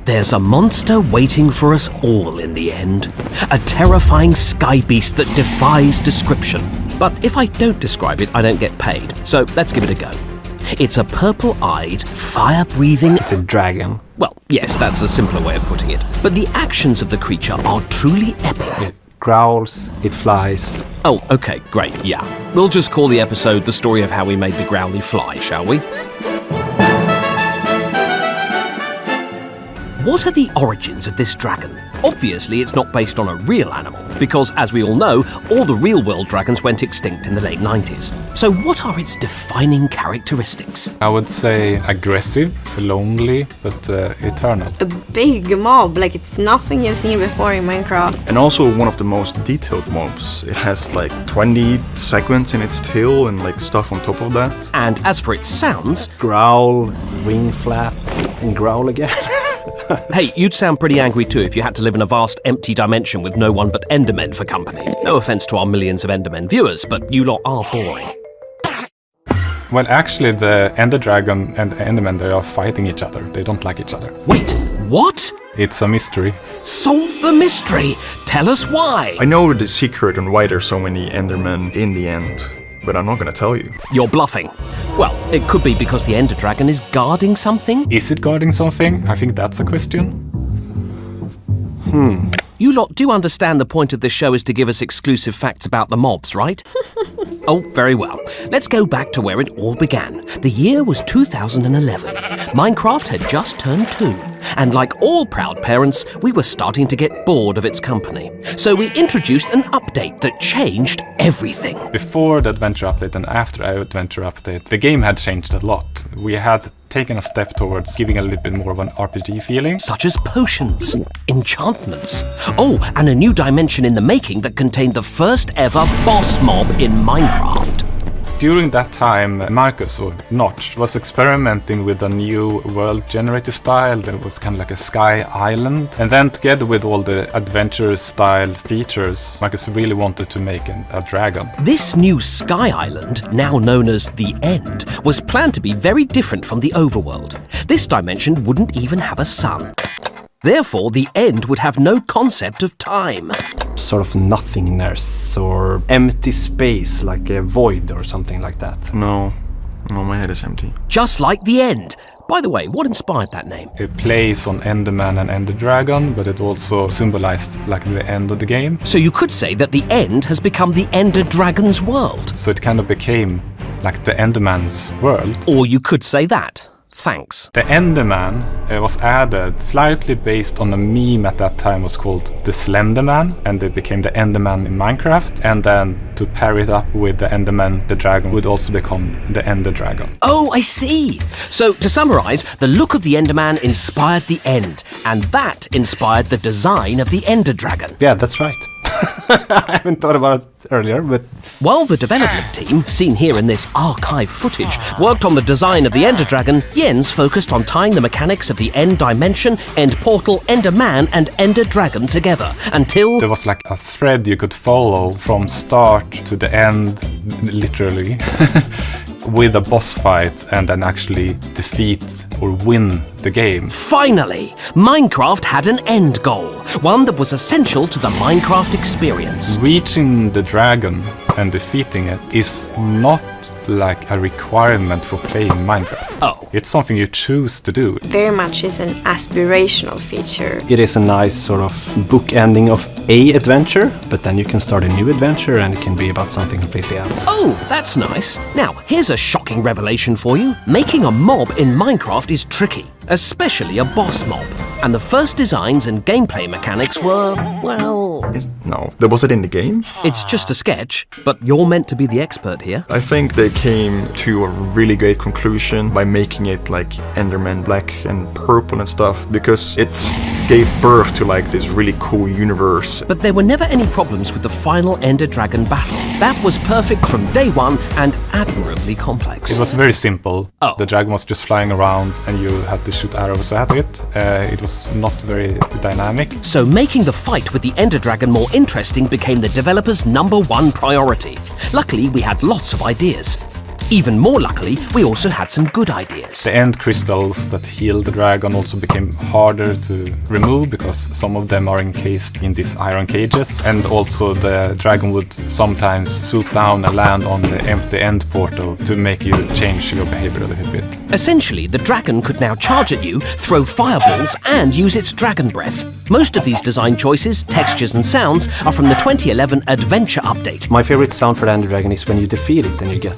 There's a monster waiting for us all in the end. A terrifying sky beast that defies description. But if I don't describe it, I don't get paid. So let's give it a go. It's a purple-eyed, fire-breathing... It's a dragon. Well, yes, that's a simpler way of putting it. But the actions of the creature are truly epic. It growls, it flies. Oh, okay, great, yeah. We'll just call the episode The Story of How We Made the Growly Fly, shall we? What are the origins of this dragon? Obviously, it's not based on a real animal, because, as we all know, all the real-world dragons went extinct in the late 90s. So what are its defining characteristics? I would say aggressive, lonely, but eternal. A big mob, like it's nothing you've seen before in Minecraft. And also one of the most detailed mobs. It has like 20 segments in its tail and like stuff on top of that. And as for its sounds... Growl, wing flap, and growl again. Hey, you'd sound pretty angry too if you had to live in a vast, empty dimension with no one but Endermen for company. No offense to our millions of Endermen viewers, but you lot are boring. Well, actually, the Ender Dragon and Enderman, they are fighting each other. They don't like each other. Wait, what? It's a mystery. Solve the mystery! Tell us why! I know the secret on why there's so many Endermen in the end, but I'm not gonna tell you. You're bluffing. Well, it could be because the Ender Dragon is guarding something? Is it guarding something? I think that's a question. You lot do understand the point of this show is to give us exclusive facts about the mobs, right? Oh, very well. Let's go back to where it all began. The year was 2011. Minecraft had just turned 2. And like all proud parents, we were starting to get bored of its company. So we introduced an update that changed everything. Before the adventure update and after the adventure update, the game had changed a lot. We had taken a step towards giving a little bit more of an RPG feeling. Such as potions, enchantments. Oh, and a new dimension in the making that contained the first ever boss mob in Minecraft. During that time, Marcus, or Notch, was experimenting with a new world generator style that was kind of like a sky island. And then together with all the adventure style features, Marcus really wanted to make a dragon. This new Sky Island, now known as The End, was planned to be very different from the overworld. This dimension wouldn't even have a sun. Therefore, the End would have no concept of time. Sort of nothingness or empty space, like a void or something like that. No, my head is empty. Just like the End. By the way, what inspired that name? It plays on Enderman and Ender Dragon, but it also symbolized like the end of the game. So you could say that the End has become the Ender Dragon's world. So it kind of became like the Enderman's world. Or you could say that. Thanks. The Enderman was added slightly based on a meme at that time was called the Slenderman, and it became the Enderman in Minecraft. And then to pair it up with the Enderman, the dragon would also become the Ender Dragon. Oh, I see. So to summarize, the look of the Enderman inspired the End, and that inspired the design of the Ender Dragon. Yeah, that's right. I haven't thought about it earlier, but... While the development team, seen here in this archive footage, worked on the design of the Ender Dragon, Jens focused on tying the mechanics of the End Dimension, End Portal, Enderman and Ender Dragon together, until... There was like a thread you could follow from start to the end, literally, with a boss fight and then actually defeat or win the game. Finally, Minecraft had an end goal, one that was essential to the Minecraft experience. Reaching the dragon and defeating it is not like a requirement for playing Minecraft. Oh. It's something you choose to do. Very much is an aspirational feature. It is a nice sort of book ending of a adventure, but then you can start a new adventure and it can be about something completely else. Oh, that's nice. Now, here's a shocking revelation for you. Making a mob in Minecraft is tricky, especially a boss mob. And the first designs and gameplay mechanics were, well... No, was it in the game? It's just a sketch, but you're meant to be the expert here. I think they came to a really great conclusion by making it like Enderman black and purple and stuff, because it gave birth to like this really cool universe. But there were never any problems with the final Ender Dragon battle. That was perfect from day one and admirably complex. It was very simple. Oh. The dragon was just flying around and you had to shoot arrows at it. It was not very dynamic. So making the fight with the Ender Dragon more interesting became the developers' #1 priority. Luckily, we had lots of ideas. Even more luckily, we also had some good ideas. The end crystals that heal the dragon also became harder to remove because some of them are encased in these iron cages, and also the dragon would sometimes swoop down and land on the empty end portal to make you change your behavior a little bit. Essentially, the dragon could now charge at you, throw fireballs, and use its dragon breath. Most of these design choices, textures and sounds are from the 2011 Adventure Update. My favorite sound for the Ender Dragon is when you defeat it and you get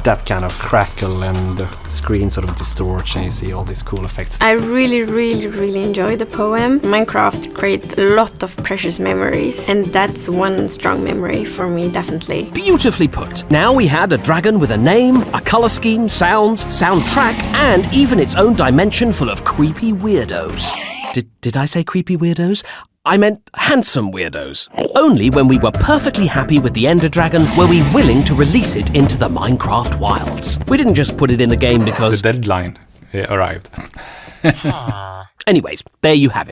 that kind of crackle and the screen sort of distorts and you see all these cool effects. I really enjoy the poem. Minecraft creates a lot of precious memories, and that's one strong memory for me, definitely. Beautifully put. Now we had a dragon with a name, a color scheme, sounds, soundtrack, and even its own dimension full of creepy weirdos. Did I say creepy weirdos? I meant handsome weirdos. Only when we were perfectly happy with the Ender Dragon were we willing to release it into the Minecraft wilds. We didn't just put it in the game because... The deadline arrived. Anyways, there you have it.